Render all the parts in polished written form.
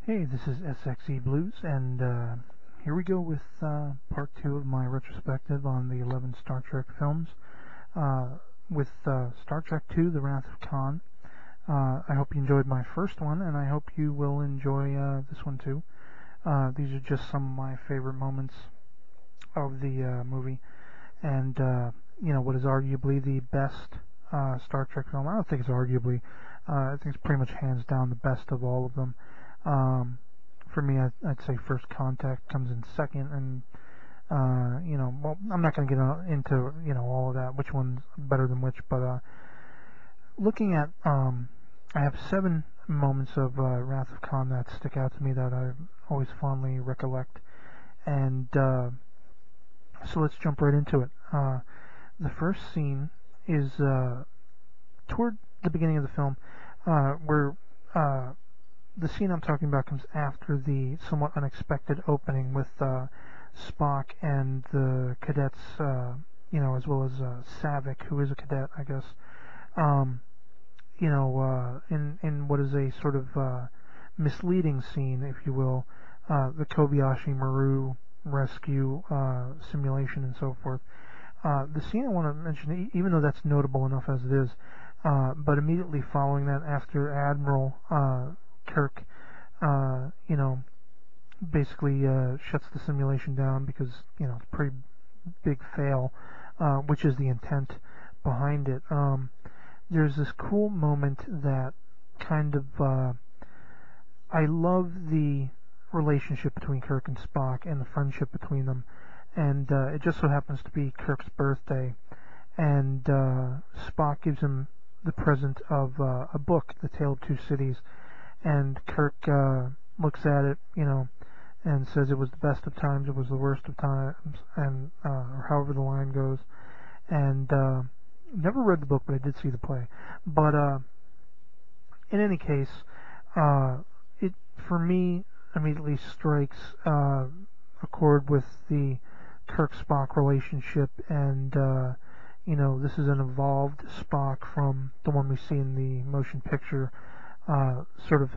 Hey, this is SXE Blues, and here we go with part 2 of my retrospective on the 11 Star Trek films, with Star Trek II, The Wrath of Khan. I hope you enjoyed my first one, and I hope you will enjoy this one too. These are just some of my favorite moments of the movie, and what is arguably the best Star Trek film. I don't think it's arguably. I think it's pretty much hands down the best of all of them. For me, I'd say First Contact comes in second, and well, I'm not going to get into all of that, which one's better than which, but looking at, I have 7 moments of Wrath of Khan that stick out to me that I always fondly recollect, and so let's jump right into it. The first scene is toward the beginning of the film, where the scene I'm talking about comes after the somewhat unexpected opening with Spock and the cadets, as well as Savick, who is a cadet, I guess, in what is a sort of misleading scene, if you will, the Kobayashi Maru rescue simulation and so forth. The scene I want to mention, even though that's notable enough as it is, but immediately following that, after Admiral Kirk, basically shuts the simulation down because, it's a pretty big fail, which is the intent behind it. There's this cool moment that kind of, I love the relationship between Kirk and Spock and the friendship between them, and it just so happens to be Kirk's birthday, and Spock gives him the present of a book, The Tale of Two Cities, and Kirk looks at it, and says it was the best of times, it was the worst of times, and or however the line goes. And never read the book, but I did see the play. But in any case, it for me immediately strikes a chord with the Kirk-Spock relationship, and this is an evolved Spock from the one we see in the motion picture. Sort of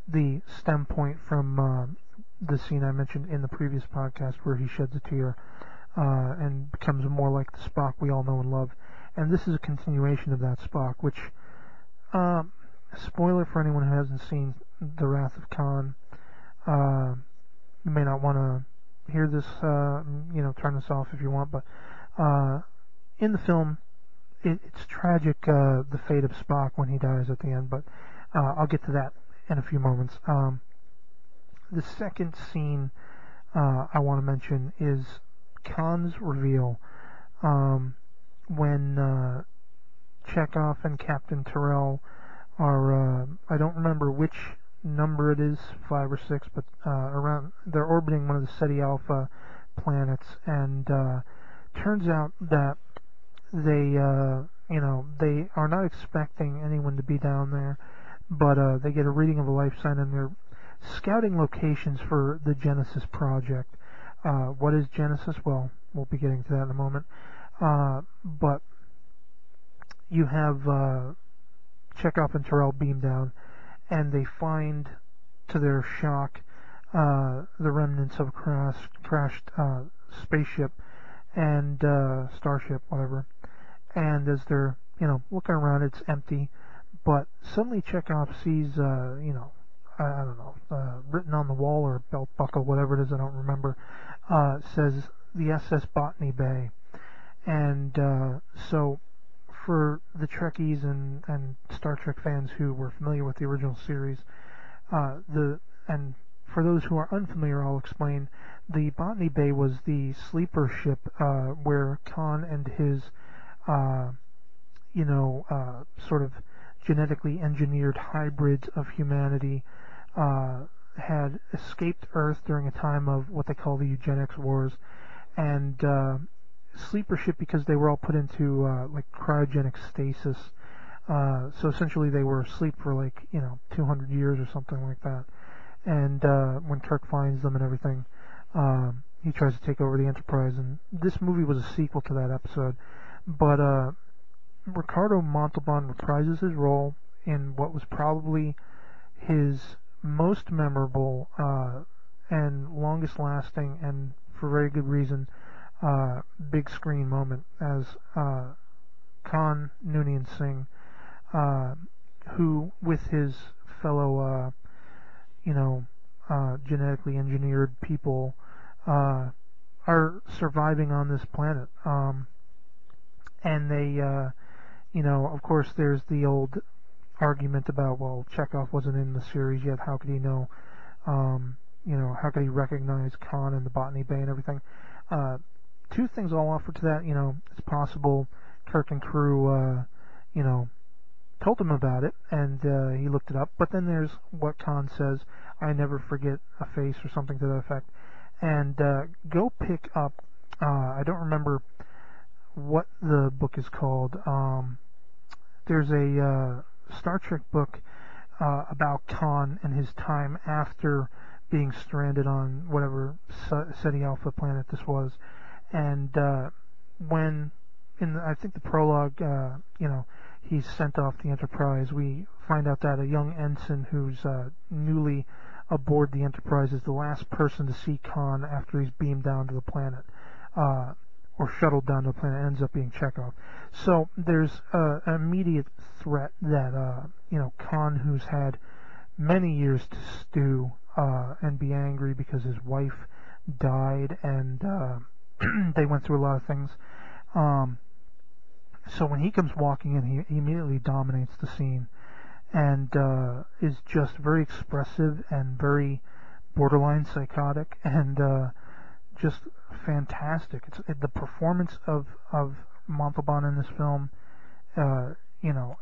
the stem point from the scene I mentioned in the previous podcast where he sheds a tear and becomes more like the Spock we all know and love. And this is a continuation of that Spock, which, spoiler for anyone who hasn't seen The Wrath of Khan, you may not want to hear this, turn this off if you want, but in the film, it's tragic, the fate of Spock when he dies at the end, but I'll get to that in a few moments. The second scene I want to mention is Khan's reveal, when Chekhov and Captain Terrell are, I don't remember which number it is, 5 or 6, but they're orbiting one of the Ceti Alpha planets, and turns out that they are not expecting anyone to be down there, but they get a reading of a life sign, and they're scouting locations for the Genesis project. What is Genesis? Well, we'll be getting to that in a moment. But you have Chekhov and Terrell beam down, and they find, to their shock, the remnants of a crashed spaceship and starship, whatever. And as they're looking around, it's empty. But suddenly Chekhov sees, I don't know, written on the wall or belt buckle, whatever it is, I don't remember, says the SS Botany Bay. And so for the Trekkies and Star Trek fans who were familiar with the original series, and for those who are unfamiliar, I'll explain. The Botany Bay was the sleeper ship where Khan and his, sort of genetically engineered hybrids of humanity had escaped Earth during a time of what they call the eugenics wars, and sleeper ship because they were all put into like cryogenic stasis. So essentially they were asleep for 200 years or something like that. And when Kirk finds them and everything, he tries to take over the Enterprise, and this movie was a sequel to that episode. But Ricardo Montalban reprises his role in what was probably his most memorable and longest lasting, and for very good reason, big screen moment as Khan Noonien Singh, who with his fellow, you know, genetically engineered people, are surviving on this planet. And they, of course, there's the old argument about, well, Chekhov wasn't in the series yet. How could he know? How could he recognize Khan and the Botany Bay and everything? Two things I'll offer to that. It's possible Kirk and crew, told him about it, and he looked it up. But then there's what Khan says, I never forget a face, or something to that effect. And go pick up, I don't remember what the book is called. There's a Star Trek book about Khan and his time after being stranded on whatever Ceti Alpha planet this was. And when, I think the prologue, he's sent off the Enterprise, we find out that a young ensign who's newly aboard the Enterprise is the last person to see Khan after he's beamed down to the planet, or shuttled down to the planet. Ends up being Chekhov. So there's an immediate threat that Khan, who's had many years to stew and be angry because his wife died, and they went through a lot of things. So when he comes walking in, he immediately dominates the scene, and is just very expressive and very borderline psychotic, and just fantastic. The performance of Montalban in this film,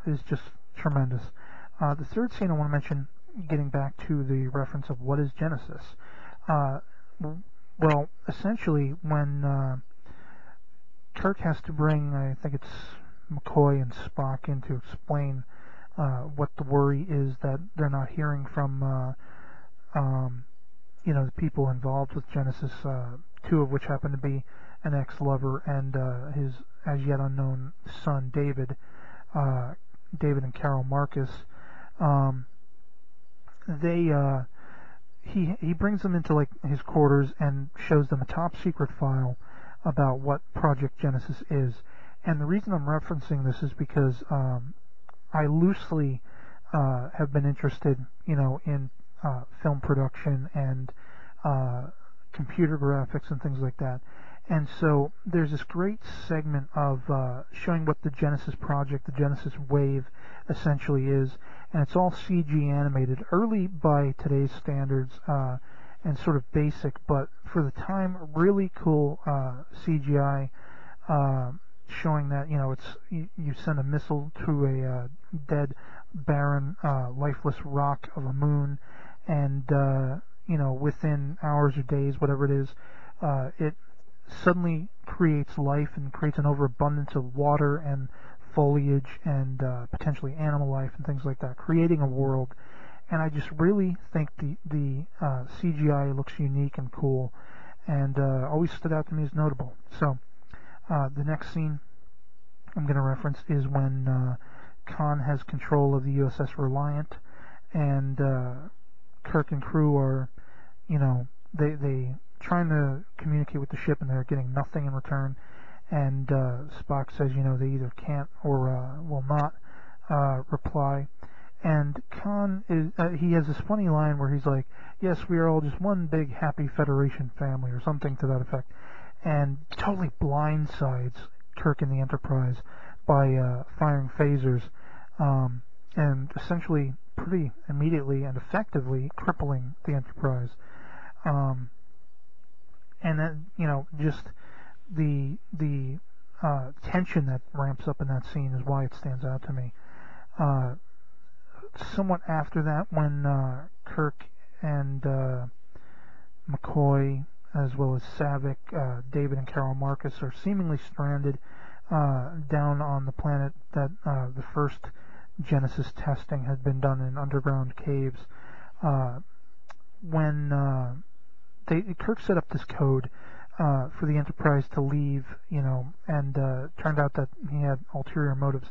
is just tremendous. The third scene I want to mention, getting back to the reference of what is Genesis. Well, essentially, when Kirk has to bring, I think it's McCoy and Spock in to explain what the worry is that they're not hearing from, the people involved with Genesis, two of which happen to be an ex-lover and his as yet unknown son, David and Carol Marcus. He brings them into his quarters and shows them a top secret file about what Project Genesis is. And the reason I'm referencing this is because I loosely have been interested, in film production and computer graphics and things like that. And so there's this great segment of showing what the Genesis project, the Genesis wave, essentially is. And it's all CG animated, early by today's standards, and sort of basic, but for the time, really cool CGI, showing that, you send a missile to a dead, barren, lifeless rock of a moon, and, within hours or days, whatever it is, it suddenly creates life and creates an overabundance of water and foliage and potentially animal life and things like that, creating a world. And I just really think the CGI looks unique and cool, and always stood out to me as notable. So the next scene I'm going to reference is when Khan has control of the USS Reliant, and Kirk and crew are, they trying to communicate with the ship, and they're getting nothing in return. And Spock says, they either can't or will not reply. And Khan he has this funny line where he's like, "Yes, we are all just one big happy Federation family," or something to that effect, and totally blindsides Kirk and the Enterprise by firing phasers, and essentially pretty immediately and effectively crippling the Enterprise. And then, just the tension that ramps up in that scene is why it stands out to me. Somewhat after that, when Kirk and McCoy, as well as Savick, David and Carol Marcus, are seemingly stranded down on the planet that the first Genesis testing had been done in underground caves. When Kirk set up this code for the Enterprise to leave, and turned out that he had ulterior motives.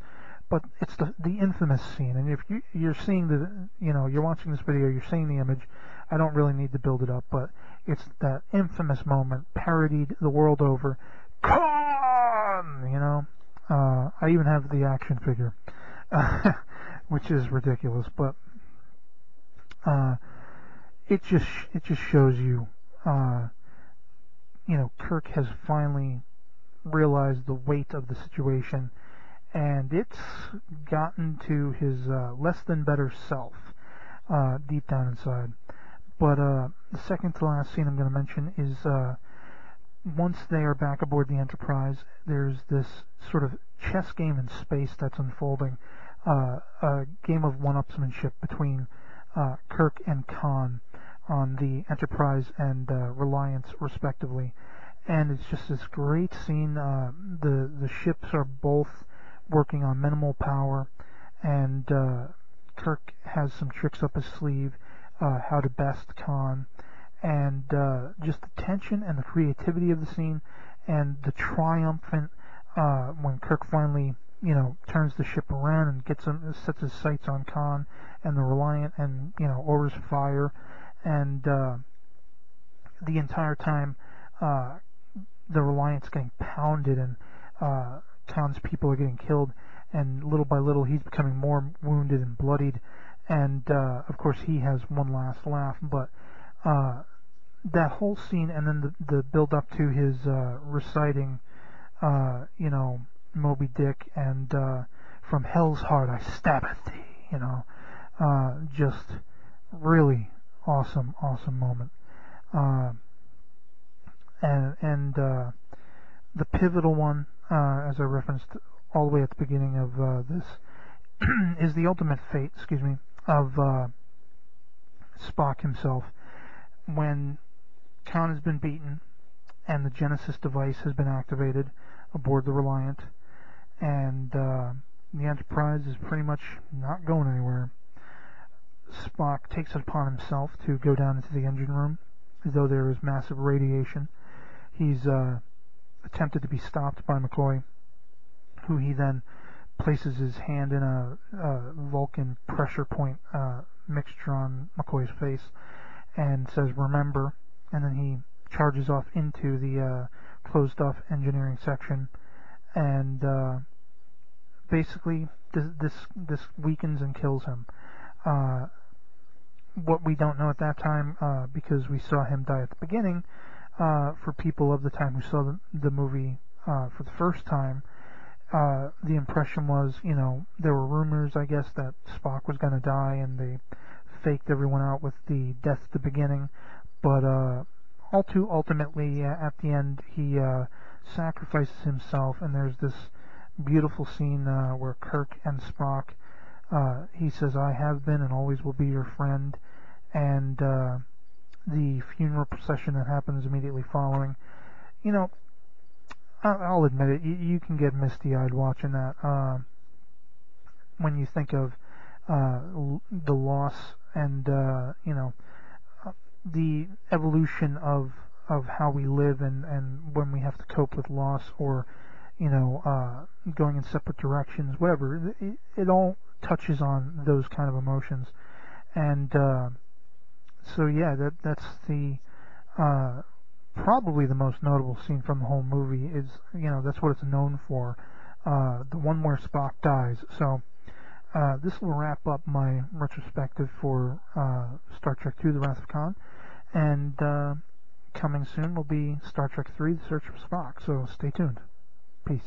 but it's the infamous scene. And if you're seeing you're watching this video, you're seeing the image. I don't really need to build it up, but it's that infamous moment, parodied the world over. Khan! I even have the action figure, which is ridiculous, but it just shows you, Kirk has finally realized the weight of the situation, and it's gotten to his less than better self deep down inside. But the second to last scene I'm going to mention is once they are back aboard the Enterprise, there's this sort of chess game in space that's unfolding, a game of one-upsmanship between Kirk and Khan on the Enterprise and Reliance, respectively. And it's just this great scene. The ships are both working on minimal power, and Kirk has some tricks up his sleeve, how to best Khan, and just the tension and the creativity of the scene, and the triumphant when Kirk finally turns the ship around and sets his sights on Khan and the Reliant, and orders fire, and the entire time the Reliant's getting pounded, and Khan's people are getting killed, and little by little he's becoming more wounded and bloodied, and of course he has one last laugh. But that whole scene, and then the build up to his reciting Moby Dick and from hell's heart I stabbeth thee, just really awesome moment. And the pivotal one, as I referenced all the way at the beginning of this, is the ultimate fate, of Spock himself. When Khan has been beaten and the Genesis device has been activated aboard the Reliant, and the Enterprise is pretty much not going anywhere, Spock takes it upon himself to go down into the engine room, as though there is massive radiation. He's attempted to be stopped by McCoy, who he then places his hand in a Vulcan pressure point mixture on McCoy's face and says, "Remember," and then he charges off into the closed-off engineering section, and basically this weakens and kills him. What we don't know at that time, because we saw him die at the beginning, for people of the time who saw the movie for the first time, the impression was, there were rumors, I guess, that Spock was going to die, and they faked everyone out with the death at the beginning, but all too ultimately, at the end, he sacrifices himself, and there's this beautiful scene where Kirk and Spock, he says, "I have been and always will be your friend," and the funeral procession that happens immediately following. I'll admit it, you can get misty-eyed watching that when you think of the loss and the evolution of how we live, and when we have to cope with loss, or going in separate directions, whatever. It all touches on those kind of emotions, and so yeah, that's the probably the most notable scene from the whole movie. Is that's what it's known for, the one where Spock dies. So this will wrap up my retrospective for Star Trek II: The Wrath of Khan, and coming soon will be Star Trek III: The Search for Spock. So stay tuned. Peace.